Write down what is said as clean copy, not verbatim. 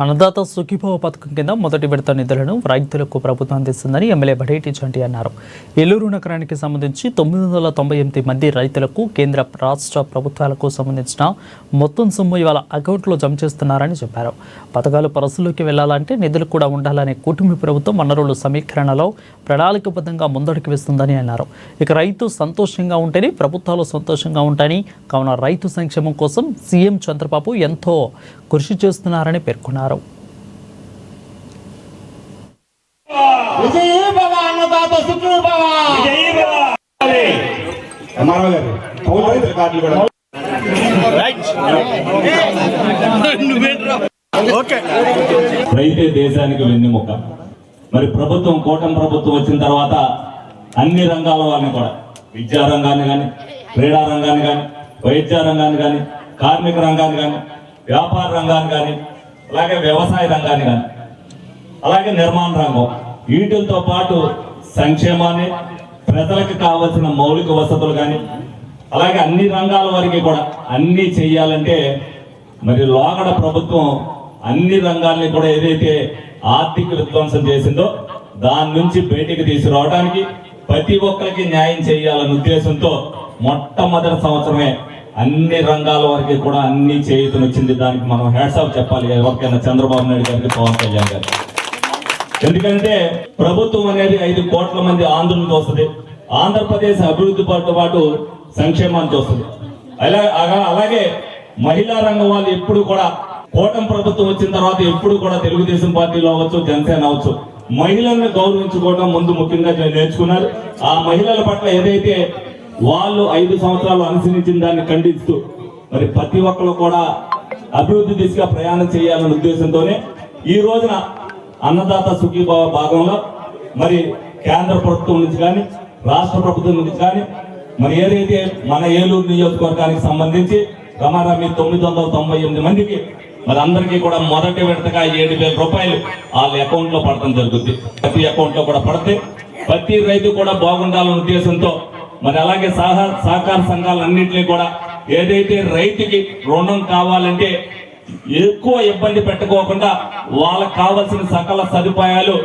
అన్నదాత సుఖీభవ పథకం కింద మొదటి విడత నిధులను రైతులకు ప్రభుత్వం అందిస్తుందని ఎమ్మెల్యే బడేటి చంటి అన్నారు. ఏలూరు నగరానికి సంబంధించి 998 మంది రైతులకు కేంద్ర రాష్ట్ర ప్రభుత్వాలకు సంబంధించిన మొత్తం సొమ్ము ఇవాళ అకౌంట్లో జమ చేస్తున్నారని చెప్పారు. పథకాలు పరిస్థితుల్లోకి వెళ్లాలంటే నిధులు కూడా ఉండాలనే కూటమి ప్రభుత్వం వనరుల సమీకరణలో ప్రణాళికబద్ధంగా ముందడుగు వేస్తుందని అన్నారు. ఇక రైతు సంతోషంగా ఉంటేనే ప్రభుత్వాలు సంతోషంగా ఉంటాయని, కావున రైతు సంక్షేమం కోసం సీఎం చంద్రబాబు ఎంతో కృషి చేస్తున్నారని పేర్కొన్నారు. రైతే దేశానికి వెన్నెముక. మరి ప్రభుత్వం కూటమి ప్రభుత్వం వచ్చిన తర్వాత అన్ని రంగాల వాళ్ళని కూడా, విద్యా రంగాన్ని కానీ, క్రీడా రంగాన్ని కానీ, వైద్య రంగాన్ని కానీ, కార్మిక రంగాన్ని కానీ, వ్యాపార రంగాన్ని కానీ, అలాగే వ్యవసాయ రంగాన్ని కానీ, అలాగే నిర్మాణ రంగం, వీటితో పాటు సంక్షేమాన్ని, ప్రజలకు కావలసిన మౌలిక వసతులు కానీ, అలాగే అన్ని రంగాల వారికి కూడా అన్ని చెయ్యాలంటే మరి లోగడ ప్రభుత్వం అన్ని రంగాల్ని కూడా ఏదైతే ఆర్థిక విధ్వంసం చేసిందో దాని నుంచి బయటికి తీసుకురావడానికి, ప్రతి ఒక్కరికి న్యాయం చేయాలనే ఉద్దేశంతో మొట్టమొదటి సంవత్సరమే అన్ని రంగాల వారికి కూడా అన్ని చేయూతనిచ్చింది. దానికి మనం హ్యాట్స్ ఆఫ్ చెప్పాలి ఎవరికైనా చంద్రబాబు నాయుడు గారికి, పవన్ కళ్యాణ్ గారికి. ఎందుకంటే ప్రభుత్వం అనేది 5 కోట్ల మంది ఆంధ్రులను చూస్తుంది, ఆంధ్రప్రదేశ్ అభివృద్ధి పాటు సంక్షేమాన్ని చూస్తుంది. అలాగే మహిళా రంగం వాళ్ళు ఎప్పుడు కూడా కూటమి ప్రభుత్వం వచ్చిన తర్వాత ఎప్పుడు కూడా తెలుగుదేశం పార్టీలో అవ్వచ్చు, జనసేన అవ్వచ్చు, మహిళలను గౌరవించుకోవడం ముందు ముఖ్యంగా నేర్చుకున్నారు. ఆ మహిళల పట్ల ఏదైతే వాళ్ళు 5 సంవత్సరాలు అనుసరించిన దాన్ని ఖండిస్తూ మరి ప్రతి ఒక్కరు కూడా అభివృద్ధి దిశగా ప్రయాణం చేయాలనే ఉద్దేశంతోనే ఈ రోజున అన్నదాత సుఖీభావ భాగంలో మరి కేంద్ర ప్రభుత్వం నుంచి కానీ, రాష్ట్ర ప్రభుత్వం నుంచి కానీ, మరి ఏదైతే మన ఏలూరు నియోజకవర్గానికి సంబంధించి రమారమి 998 మందికి మరి అందరికీ కూడా మొదటి విడతగా 7,000 రూపాయలు వాళ్ళ అకౌంట్ లో పడటం జరుగుతుంది. ప్రతి అకౌంట్ లో కూడా పడితే ప్రతి రైతు కూడా బాగుండాలనే ఉద్దేశంతో మరి అలాగే సహకార సంఘాలన్నింటినీ కూడా ఏదైతే రైతుకి రుణం కావాలంటే ఎక్కువ ఇబ్బంది పెట్టుకోకుండా వాళ్ళకు కావాల్సిన సకల సదుపాయాలు